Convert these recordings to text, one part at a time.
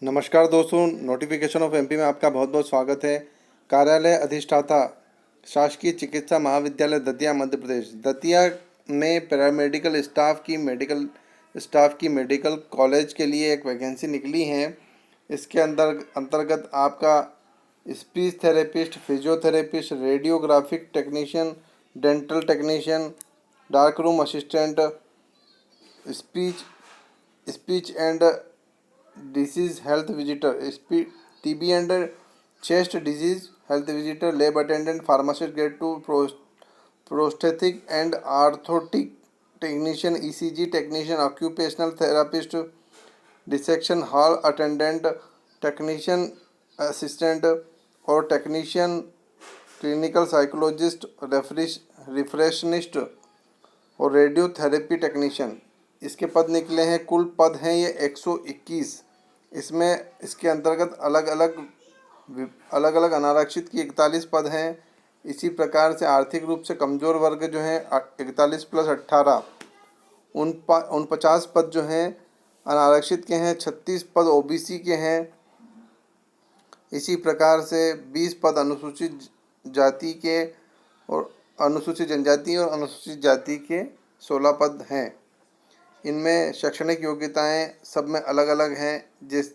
नमस्कार दोस्तों, notification of MP में आपका बहुत बहुत स्वागत है। कार्यालय अधिष्ठाता शासकीय चिकित्सा महाविद्यालय दतिया मध्य प्रदेश। दतिया में पैरामेडिकल स्टाफ की मेडिकल कॉलेज के लिए एक वैकेंसी निकली है। इसके अंतर्गत आपका speech therapist, physiotherapist, radiographic technician, dental technician, dark room assistant, speech speech and disease health visitor, TB and chest disease health visitor, lab attendant, pharmacist grade 2, prosthetic and orthotic technician, ECG technician, occupational therapist, dissection hall attendant, technician assistant और technician, clinical psychologist, refractionist और radiotherapy technician. इसके पद निकले हैं। कुल पद हैं ये 121। इसमें इसके अंतर्गत अलग अलग अनारक्षित की 41 पद हैं। इसी प्रकार से आर्थिक रूप से कमज़ोर वर्ग जो हैं 41 + 18 49 पद जो हैं अनारक्षित के हैं। 36 पद ओबीसी के हैं। इसी प्रकार से 20 पद अनुसूचित जाति के और अनुसूचित जनजाति और अनुसूचित जाति के 16 पद हैं। इनमें शैक्षणिक योग्यताएं सब में अलग अलग हैं। जिस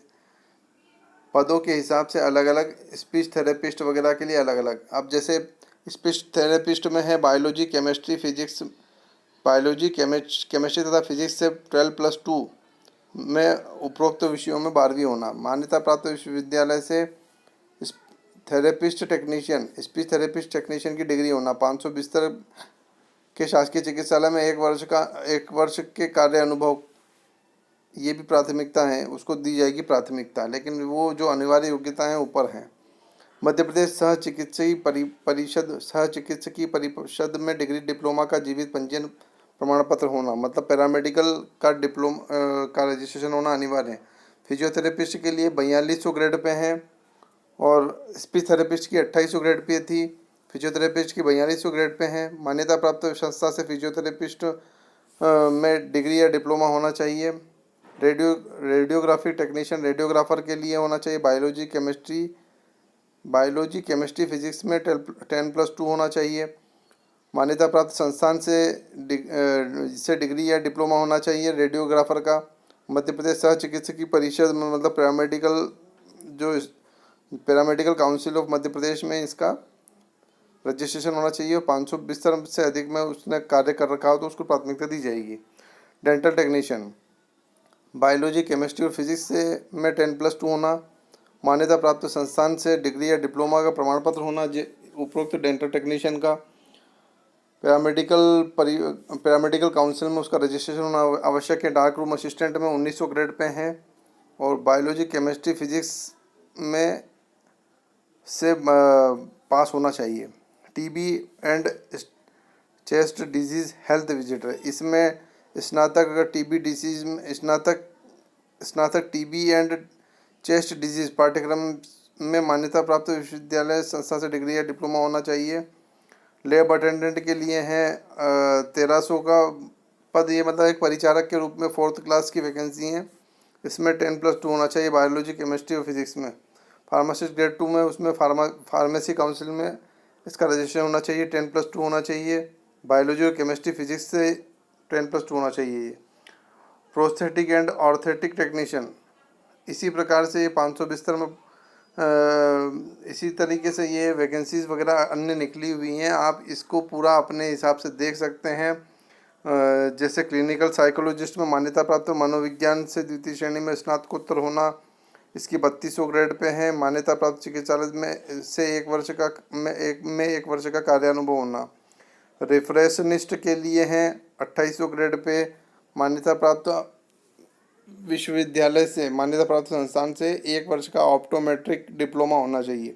पदों के हिसाब से अलग अलग, स्पीच थेरेपिस्ट वगैरह के लिए अलग अलग। अब जैसे स्पीच थेरेपिस्ट में है बायोलॉजी, केमिस्ट्री, फिजिक्स, केमिस्ट्री तथा फिजिक्स से 12+2 में उपरोक्त विषयों में 12वीं होना। मान्यता प्राप्त विश्वविद्यालय से स्पीच थेरेपिस्ट टेक्नीशियन की डिग्री होना। 500 बिस्तर के शासकीय चिकित्सालय में 1 वर्ष के कार्य अनुभव, ये भी प्राथमिकता है, उसको दी जाएगी प्राथमिकता, लेकिन वो जो अनिवार्य योग्यता है ऊपर हैं। मध्य प्रदेश सह चिकित्सकीय परिषद में डिग्री डिप्लोमा का जीवित पंजीयन प्रमाण पत्र होना, मतलब पैरामेडिकल का डिप्लोमा का रजिस्ट्रेशन होना अनिवार्य है। फिजियोथेरेपिस्ट के लिए 4200 ग्रेड पे हैं और स्पीच थेरेपिस्ट की 2800 ग्रेड पे थी। फिजियोथेरेपिस्ट की 4200 ग्रेड पे हैं। मान्यता प्राप्त संस्था से फिजियोथेरेपिस्ट में डिग्री या डिप्लोमा होना चाहिए। रेडियोग्राफिक टेक्नीशियन, रेडियोग्राफर के लिए होना चाहिए बायोलॉजी, केमिस्ट्री, फिजिक्स में 10+2 होना चाहिए। मान्यता प्राप्त संस्थान से डिग्री या डिप्लोमा होना चाहिए रेडियोग्राफर का। मध्य प्रदेश सह चिकित्सकीय परिषद में, मतलब paramedical council of Madhya Pradesh में इसका रजिस्ट्रेशन होना चाहिए। 500 बिस्तर से अधिक में उसने कार्य कर रखा हो तो उसको प्राथमिकता दी जाएगी। डेंटल टेक्नीशियन, बायोलॉजी, केमिस्ट्री और फिजिक्स से में 10+2 होना। मान्यता प्राप्त संस्थान से डिग्री या डिप्लोमा का प्रमाण पत्र होना उपरोक्त डेंटल टेक्नीशियन का। पैरामेडिकल काउंसिल में उसका रजिस्ट्रेशन होना आवश्यक है। डार्क रूम असिस्टेंट में 1900 ग्रेड पे हैं और बायोलॉजी, केमिस्ट्री, फिजिक्स में से पास होना चाहिए। TB and chest disease health visitor, इसमें स्नातक अगर टीबी डिजीज में स्नातक टीबी एंड चेस्ट डिजीज पाठ्यक्रम में मान्यता प्राप्त विश्वविद्यालय संस्था से डिग्री या डिप्लोमा होना चाहिए। लैब अटेंडेंट के लिए हैं 1300 का पद, ये मतलब एक परिचारक के रूप में 4th क्लास की वैकेंसी है। इसमें 10+2 होना चाहिए बायोलॉजी, केमिस्ट्री और फिजिक्स में। फार्मासिस्ट ग्रेड 2 में उसमें फार्मेसी काउंसिल में इसका रजिस्ट्रेशन होना चाहिए, 10+2 होना चाहिए। बायोलॉजी और केमिस्ट्री, फिजिक्स से 10+2 होना चाहिए। प्रोस्थेटिक एंड ऑर्थेटिक टेक्नीशियन, इसी प्रकार से ये 500 बिस्तर में इसी तरीके से ये वैकेंसीज़ वगैरह अन्य निकली हुई हैं। आप इसको पूरा अपने हिसाब से देख सकते हैं। जैसे क्लिनिकल साइकोलॉजिस्ट में मान्यता प्राप्त मनोविज्ञान से 2य श्रेणी में स्नातकोत्तर होना, इसकी 3200 ग्रेड पे है। मान्यता प्राप्त चिकित्सालय में से 1 वर्ष का कार्यानुभव होना। रिफ्रेशनिस्ट के लिए हैं 2800 ग्रेड पे। मान्यता प्राप्त विश्वविद्यालय से, मान्यता प्राप्त संस्थान से 1 वर्ष का ऑप्टोमेट्रिक डिप्लोमा होना चाहिए।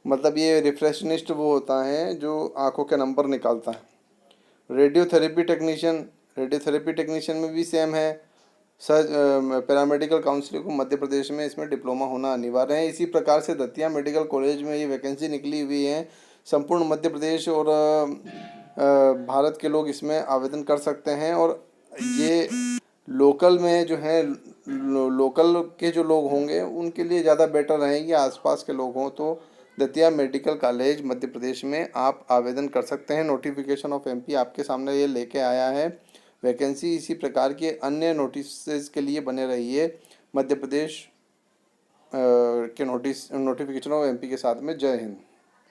मतलब ये रिफ्रेशनिस्ट वो होता है जो आंखों के नंबर निकालता है। रेडियोथेरेपी टेक्नीशियन में भी सेम है। पैरामेडिकल काउंसिल को मध्य प्रदेश में इसमें डिप्लोमा होना अनिवार्य है। इसी प्रकार से दतिया मेडिकल कॉलेज में ये वैकेंसी निकली हुई है। संपूर्ण मध्य प्रदेश और भारत के लोग इसमें आवेदन कर सकते हैं। और ये लोकल में जो है लोकल के जो लोग होंगे उनके लिए ज़्यादा बेटर रहेंगे, आसपास के लोग हों तो दतिया मेडिकल कॉलेज मध्य प्रदेश में आप आवेदन कर सकते हैं। नोटिफिकेशन ऑफ एमपी आपके सामने ये लेके आया है। वैकेंसी इसी प्रकार के अन्य नोटिस के लिए बने रहिए मध्य प्रदेश के नोटिफिकेशन ऑफ एमपी के साथ में। जय हिंद।